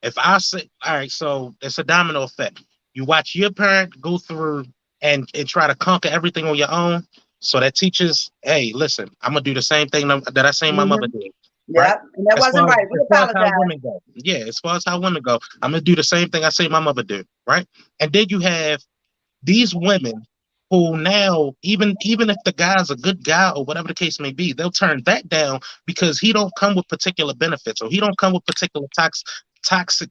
If I say, all right, so it's a domino effect. You watch your parent go through and try to conquer everything on your own. So that teaches, hey, listen, I'm going to do the same thing that I seen my mother did. Yeah, right? and that wasn't right. We apologize. As far as how women go, I'm going to do the same thing I see my mother do, right? And then you have these women who now, even if the guy's a good guy or whatever the case may be, they'll turn that down because he don't come with particular benefits or he don't come with particular toxic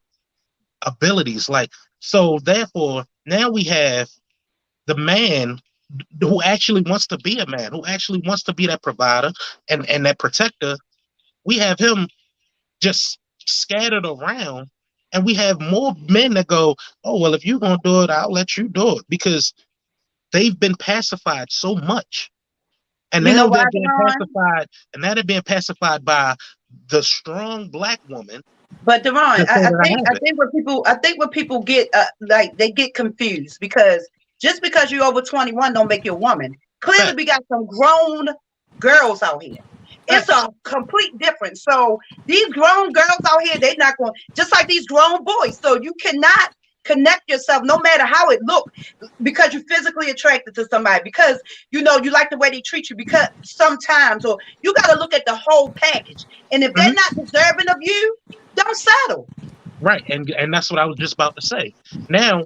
abilities. So therefore, now we have the man who actually wants to be a man, who actually wants to be that provider and that protector. We have him just scattered around, and we have more men that go, oh, well, if you're going to do it, I'll let you do it, because they've been pacified so much. And now they're being pacified by the strong black woman. But Deron, I think what people get they get confused, because just because you're over 21 don't make you a woman. Clearly, we got some grown girls out here. It's a complete difference. So these grown girls out here, they're not going, just like these grown boys. So you cannot connect yourself, no matter how it looks, because you're physically attracted to somebody, because you like the way they treat you, because sometimes, or you got to look at the whole package. And if they're not deserving of you, don't settle. Right, and that's what I was just about to say. Now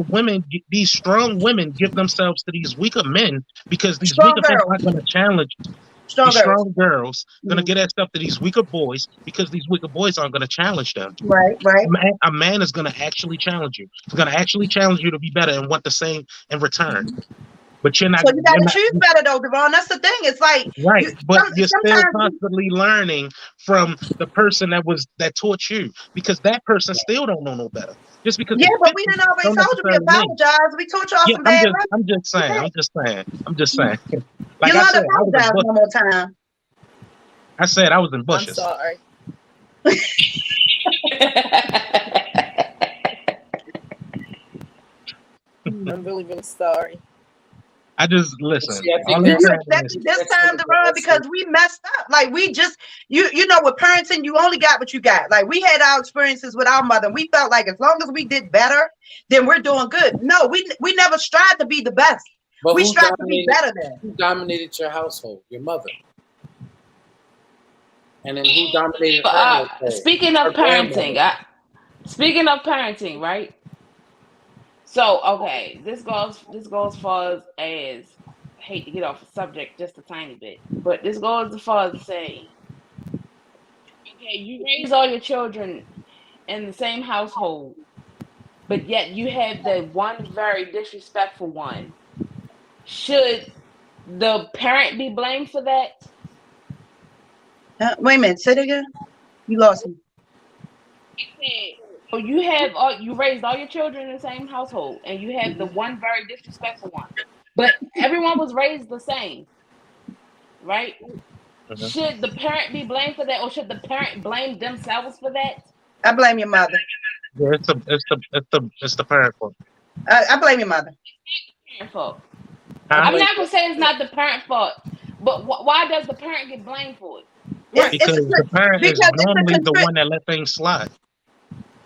women, these strong women, give themselves to these weaker men, because these weaker men are going to challenge. Strong girls going to get that stuff to these weaker boys, because these weaker boys aren't going to challenge them. Right. A man is going to actually challenge you. He's going to actually challenge you to be better and want the same in return. But you're not. So you got to choose better, though, Devon. That's the thing. It's like you're still constantly learning from the person that taught you, because that person still don't know no better. Just because. Yeah, but we didn't always told you. We apologize. We taught y'all some bad. I'm just saying. Like you I apologize one more time. I said I was in bushes. I'm sorry. I'm really, really sorry. I just listen. You accept it this time, Deron, because we messed up. Like we just, you know, with parenting, you only got what you got. Like we had our experiences with our mother, and we felt like as long as we did better, then we're doing good. No, we never strived to be the best. But we strive to be better than. Who dominated your household? Your mother. And then who dominated her household? Speaking of parenting, right? So okay, this goes far as hate to get off the subject just a tiny bit, but this goes as far as saying, okay, you raise all your children in the same household, but yet you have the one very disrespectful one. Should the parent be blamed for that? Wait a minute. Say it again. You lost me. So you raised all your children in the same household, and you have the one very disrespectful one, but everyone was raised the same, right? Mhm. Should the parent be blamed for that, or should the parent blame themselves for that? I blame your mother. Yeah, it's the parent fault. I blame your mother. Parent fault. Huh? I'm not gonna say it's not the parent fault, but why does the parent get blamed for it? It's, Right. it's Because the parent is because it's a normally the constrict. one that let things slide.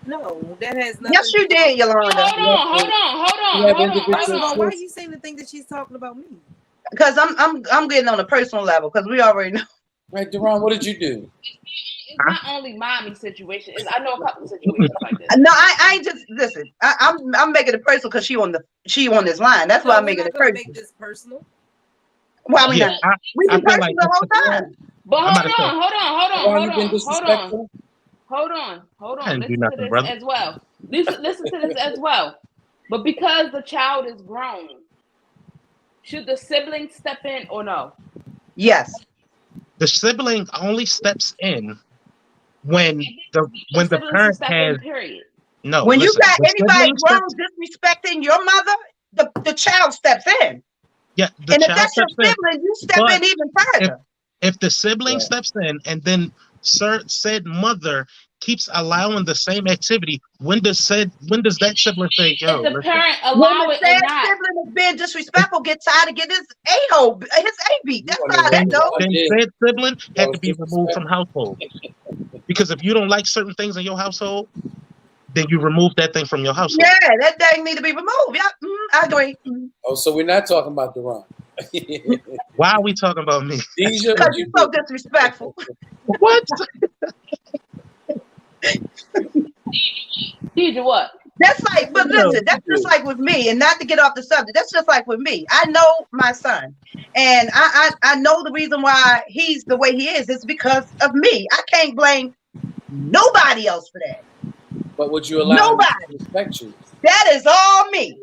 No, that has nothing. Yes, you did, Yolanda. You have First of individual all, why are choice. you saying the thing that she's talking about me? Because I'm getting on a personal level because we already know. Right, Deron, what did you do? It's not only mommy situation. I know a couple of situations like this. No, I ain't just listen. I'm making it personal because she on this line. That's why I'm we're making not it gonna personal. make this personal. Why we Yeah, not? We I be feel like personal the it's whole time. But I'm about to say, Deron, you been disrespectful? hold I on. didn't do Listen to nothing, this brother. as well. Listen to this as well. But because the child is grown, should the sibling step in or no? Yes. The sibling only steps in when The the siblings should parent step has in, period. no. When you Listen, got the anybody sibling grown steps. disrespecting your mother, the child steps in. Yeah, the And if child that's your steps in. sibling, you step But in even if further. if the sibling Yeah. steps in and then said mother keeps allowing the same activity, when does that sibling say, If "Yo, the listen"? parent When allow the it or said not, sibling is being disrespectful, get tired of getting his A beat. You That's want how to that know goes. what I Then did? said sibling That had was to be removed from disrespectful. household. Because if you don't like certain things in your household, then you remove that thing from your household. Yeah, that thing need to be removed. Yeah, I agree. Oh, so we're not talking about Deron. Why are we talking about me? Deja, Because what you're you so do? disrespectful. What? Deidre, what? That's like, but No. listen, that's just like with me, and not to get off the subject. That's just like with me. I know my son, and I know the reason why he's the way he is. It's because of me. I can't blame nobody else for that. But would you allow him to Nobody. disrespect you? That is all me.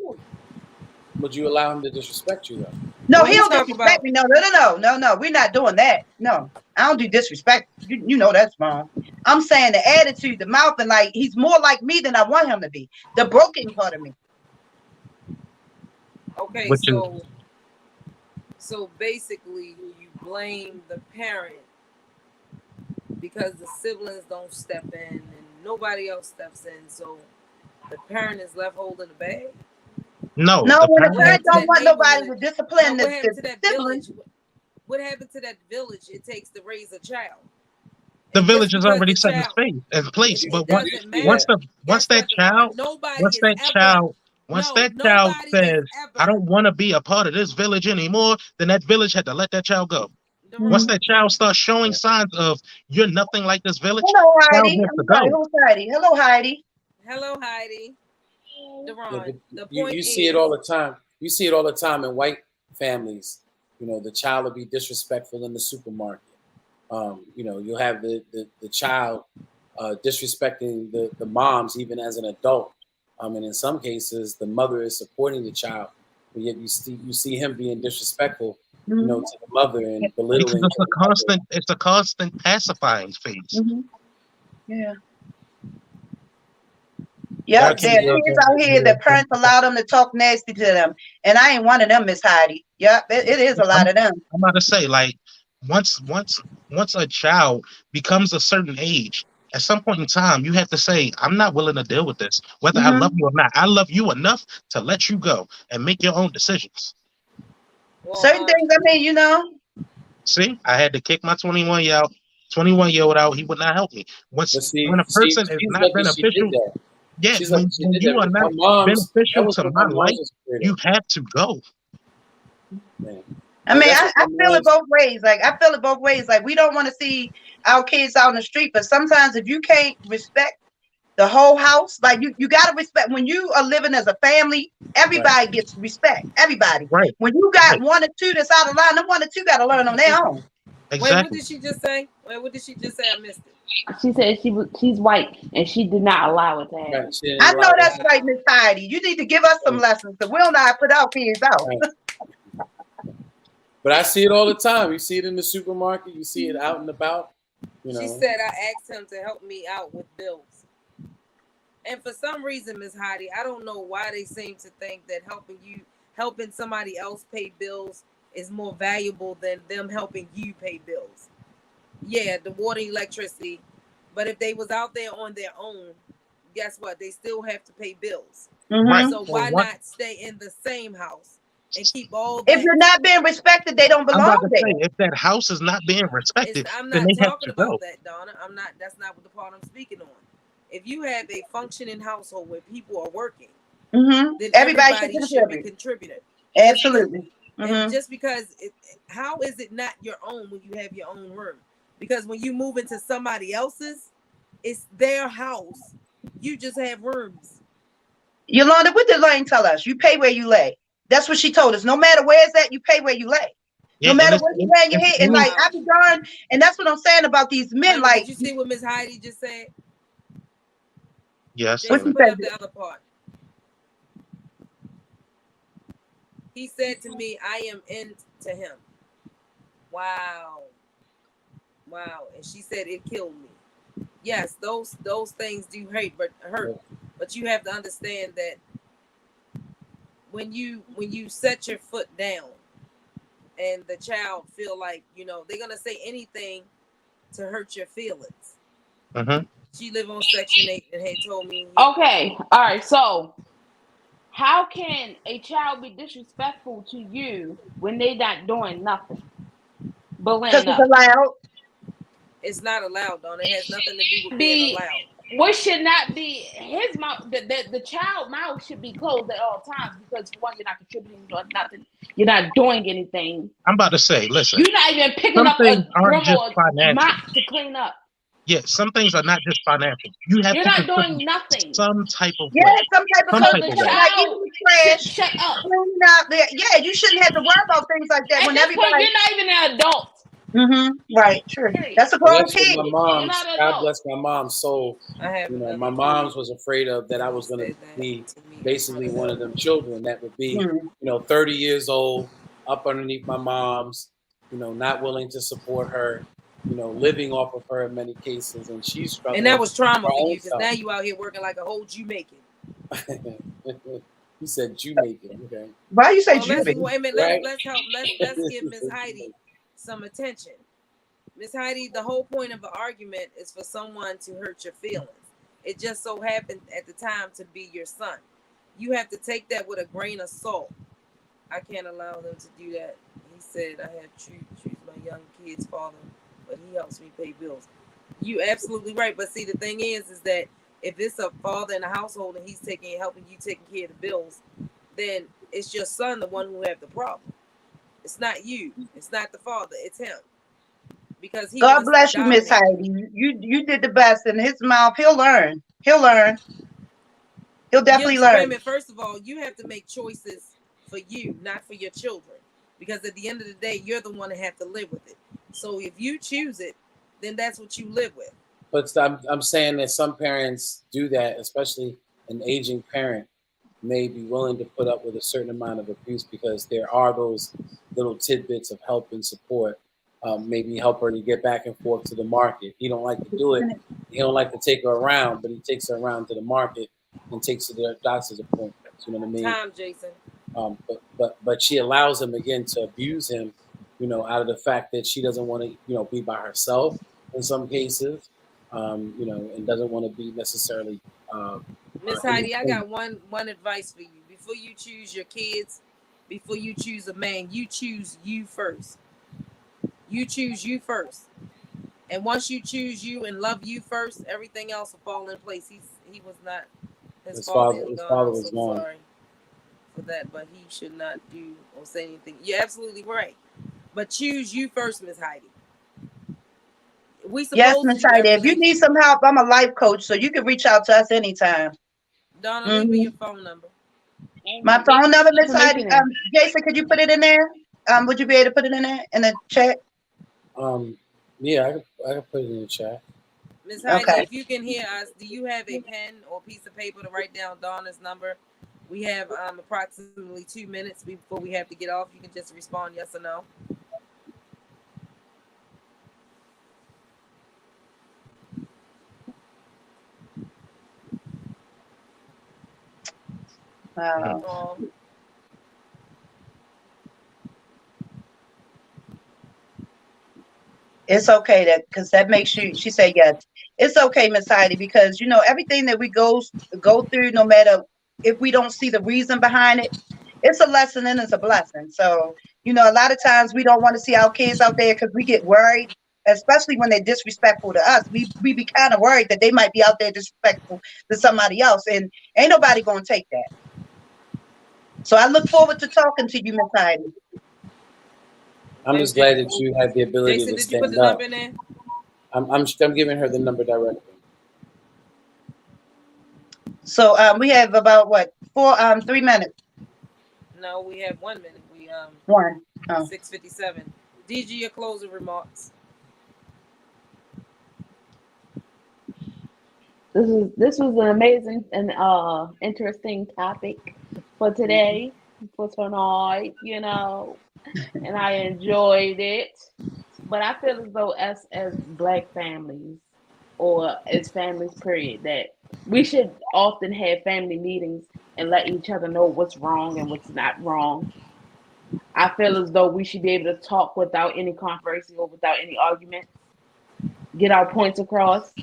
Would you allow him to disrespect you though? No, When he we don't talk disrespect about me. No. We're not doing that. No, I don't do disrespect. You know that's wrong. I'm saying the attitude, the mouth, and like he's more like me than I want him to be. The broken part of me. okay, Which is so basically you blame the parent because the siblings don't step in and nobody else steps in, so the parent is left holding the bag. no. No, The when the What parent parent, happened to don't that want nobody to neighborhood? discipline Now, what happened to the that sibling. village? What happened to that village it takes to raise a child? the And just village is because already the set in child, place. You, it But you doesn't see matter. once that? Guess what, that Deron? child Nobody once is that ever. child Nobody is says, "I ever. don't want to be a part of this village anymore," then that village had to let that child go. Once Deron, that child starts showing signs of you're nothing like this village, Hello, child Heidi. has to I'm sorry. go. Who's Heidi? Hello, Heidi. hello, Heidi. Yeah, Deron, but the you, point you see it is, all the time. You see it all the time in white families. You know, the child will be disrespectful in the supermarket. You know, you'll have the child disrespecting the moms even as an adult. And in some cases, the mother is supporting the child, but yet you see him being disrespectful, you know, to the mother and Because belittling the mother. it's a constant pacifying phase. Yeah. Y'all Yep, keep there are kids out here that parents allow them to talk nasty to them, and I ain't one of them, Miss Heidi. Yep, it is a lot of them. I'm about to say, like, once a child becomes a certain age, at some point in time, you have to say, "I'm not willing to deal with this, whether I love you or not. I love you enough to let you go and make your own decisions." well, Certain things, I mean, See, I had to kick my 21-year-old out. He would not help me. But When a person is she's not lucky she did beneficial, that. yeah, She's lucky when she did you that. are not Our moms, that beneficial was to when my our moms life, was creative. you have to go. Man. I mean, That's I what my feel it moms. both ways. Like I feel it both ways. Like we don't want to see our kids out in the street, but sometimes if you can't respect the whole house, like you got to respect when you are living as a family. Everybody gets respect. Everybody. Right, When you got right. one or two that's out of line, them one or two got to learn on their own. Wait, what Exactly. did she just say? Wait, what did she just say? I missed it. She said she's white and she did not allow it to Right. happen. She didn't I allow know it. that's right, Miss Heidi. You need to give us some lessons because we don't know how to put our kids out. Right. But I see it all the time. You see it in the supermarket. You see it out and about. You know. She said I asked him to help me out with bills. And for some reason, Miss Heidi, I don't know why they seem to think that helping somebody else pay bills is more valuable than them helping you pay bills. Yeah, the water, electricity. But if they was out there on their own, guess what? They still have to pay bills. Right. So why not stay in the same house and keep all that? If you're not being respected, they don't I'm about belong to there. say, if that house is not being respected, I'm then not they have talking to about go. that, Donna. That's not what the part I'm speaking on. If you have a functioning household where people are working, then everybody should be contributing. Absolutely. And just because how is it not your own when you have your own room? Because when you move into somebody else's, it's their house. You just have rooms. Yolanda, what did Lane tell us? You pay where you lay. That's what she told us. No matter where it's at, you pay where you lay. Yeah, No matter what you lay in your head. And like, I be darned, and that's what I'm saying about these men. Like, did you see what Miss Heidi just said? Yes. Just put up the other part. He said to me, I am into him. Wow. And she said it killed me. Yes, those things do hurt, but you have to understand that when you set your foot down and the child feel like, they're gonna say anything to hurt your feelings. She lived on Section 8 and had told me. Okay, all right. So, how can a child be disrespectful to you when they're not doing nothing but laying up? Because it's allowed. It's not allowed, Donna. It has nothing to do with being allowed. What should not be his mouth? The child mouth should be closed at all times because for one, you're not contributing to nothing. You're not doing anything. I'm about to say, listen. You're not even picking up a broom or a mop to clean up. Yeah, some things are not just financial. You're not doing nothing. Some type of way. Some type of the child trash. Shut up. Cleaning out there. Yeah, you shouldn't have to worry about things like that. At when this everybody point, you're not even an adult. Right, true. That's a grown kid. My mom's, God bless my mom's soul. My mom's was afraid of that I was going to be basically one of them children that would be, 30 years old, up underneath my mom's, not willing to support her, living off of her in many cases, and she's struggling. And that was trauma for you because now you out here working like a whole Jamaican. You said Jamaican, okay? Why you say Jamaican? Wait a minute, let's give Miss Heidi some attention. Miss Heidi, the whole point of an argument is for someone to hurt your feelings. It just so happened at the time to be your son. You have to take that with a grain of salt. I can't allow them to do that. He said, I have choose my young kid's father, but he helps me pay bills. You absolutely right. But see, the thing is that if it's a father in the household and he's helping you taking care of the bills, then it's your son, the one who have the problem. It's not you. It's not the father. It's him. Because he God bless you, Miss Heidi. You did the best. In his mouth, he'll learn. He'll definitely learn. Wait a minute. First of all, you have to make choices for you, not for your children. Because at the end of the day, you're the one that have to live with it. So if you choose it, then that's what you live with. But I'm saying that some parents do that, especially an aging parent may be willing to put up with a certain amount of abuse because there are those little tidbits of help and support. Maybe help her to get back and forth to the market. He don't like to do it. He don't like to take her around, but he takes her around to the market and takes her to their doctor's appointments. You know what I mean? Time, Jason. But she allows him again to abuse him, out of the fact that she doesn't want to, be by herself in some cases, and doesn't want to be necessarily. Miss Heidi, I got one advice for you. Before you choose your kids, before you choose a man, you choose you first. You choose you first. And once you choose you and love you first, everything else will fall in place. He was not his father was gone. Sorry for that, but he should not do or say anything. You're absolutely right. But choose you first, Miss Heidi. Yes, Miss Heidi. If you need some help, I'm a life coach, so you can reach out to us anytime. Donna, leave me your phone number. My phone number, Miss Heidi. Jason, could you put it in there? Would you be able to put it in there in the chat? Yeah, I can put it in the chat. Miss Heidi, Okay. if you can hear us, do you have a pen or piece of paper to write down Donna's number? We have approximately 2 minutes before we have to get off. You can just respond yes or no. Oh, It's okay because that makes you. She said yes. It's okay, Miss Heidi, because everything that we go through, no matter if we don't see the reason behind it, it's a lesson and it's a blessing. So a lot of times we don't want to see our kids out there because we get worried, especially when they're disrespectful to us. We be kind of worried that they might be out there disrespectful to somebody else, and ain't nobody gonna take that. So I look forward to talking to you, Miss Heidi. I'm just glad that you had the ability Jason, to did you put stand the up. number in there? I'm giving her the number directly. So we have about 3 minutes. No, we have 1 minute. We One. 6:57. DG, your closing remarks. This was an amazing and interesting topic for today, for tonight, and I enjoyed it. But I feel as though as Black families or as families, period, that we should often have family meetings and let each other know what's wrong and what's not wrong. I feel as though we should be able to talk without any controversy or without any arguments, get our points across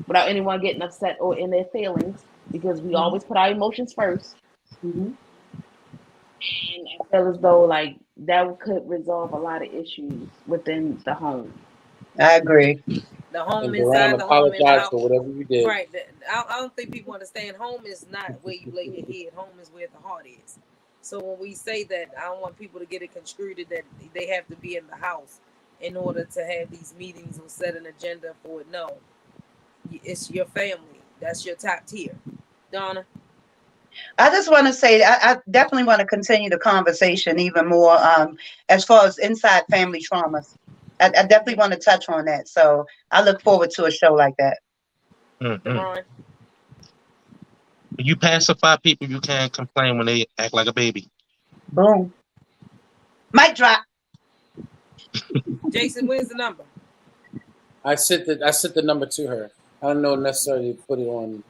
without anyone getting upset or in their feelings, because we always put our emotions first. Mm-hmm. And I feel as though like that could resolve a lot of issues within the home. I agree. The home And Duran, inside, the home in the apologize house. for whatever you did. Right. I don't think people understand. Home is not where you lay your head. Home is where the heart is. So when we say that, I don't want people to get it construed that they have to be in the house in order to have these meetings or set an agenda for it. No, it's your family. That's your top tier. Donna? I just want to say I definitely want to continue the conversation even more as far as inside family traumas. I definitely want to touch on that. So I look forward to a show like that. Deron? You pacify people, you can't complain when they act like a baby. Boom. Mic drop. Jason, where's the number? I sent the number to her. I don't know necessarily to put it on.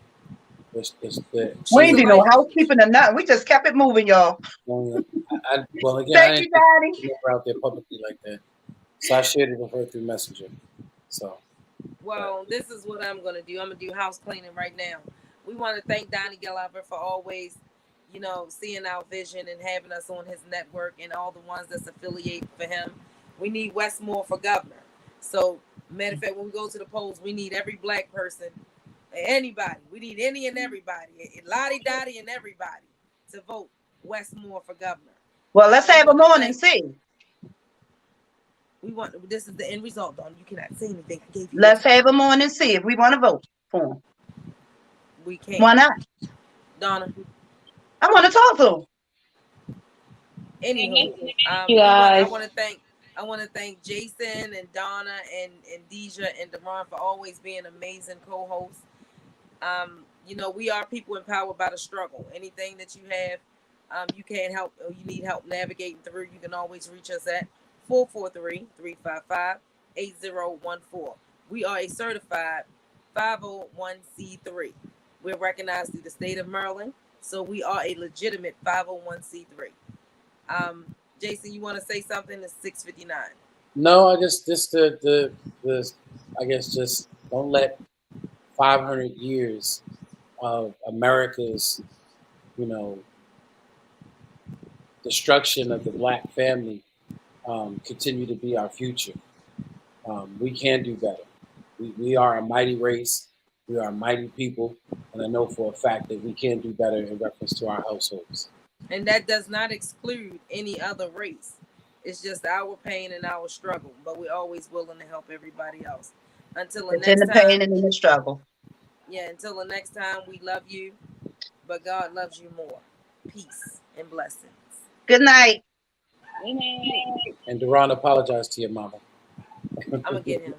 We ain't do no housekeeping or nothing. We just kept it moving, y'all. Well, again, I Thank didn't you, put Daddy. the number out there publicly like that, so I shared it with her through Messenger. So, well, this is what I'm gonna do. I'm gonna do house cleaning right now. We want to thank Donnie Gilliver for always, seeing our vision and having us on his network and all the ones that's affiliated for him. We need Westmore for governor. So, matter of fact, when we go to the polls, we need every Black person, anybody. We need any and everybody, Lottie Dottie and everybody to vote Westmore for governor. Well, let's have a morning see. This is the end result, Don. You cannot say anything. I gave you. Let's have a morning see if we want to vote for him. We can't. Why not? Donna? I want to talk to him. Anywho, guys. I want to thank Jason and Donna and Deja and Deron for always being amazing co-hosts. We are people empowered by the struggle. Anything that you have, you can't help or you need help navigating through, you can always reach us at 443-355-8014. We are a certified 501c3. We're recognized through the state of Maryland, so we are a legitimate 501c3. Jason, you want to say something? It's 6:59. no, I just I guess just don't let 500 years of America's, destruction of the Black family continue to be our future. We can do better. We are a mighty race. We are a mighty people, and I know for a fact that we can do better in reference to our households. And that does not exclude any other race. It's just our pain and our struggle, but we're always willing to help everybody else. Until the It's next in the time. pain and in the struggle. Yeah, until the next time, we love you, but God loves you more. Peace and blessings. Good night. And Deron, apologize to your mama. I'm gonna get him.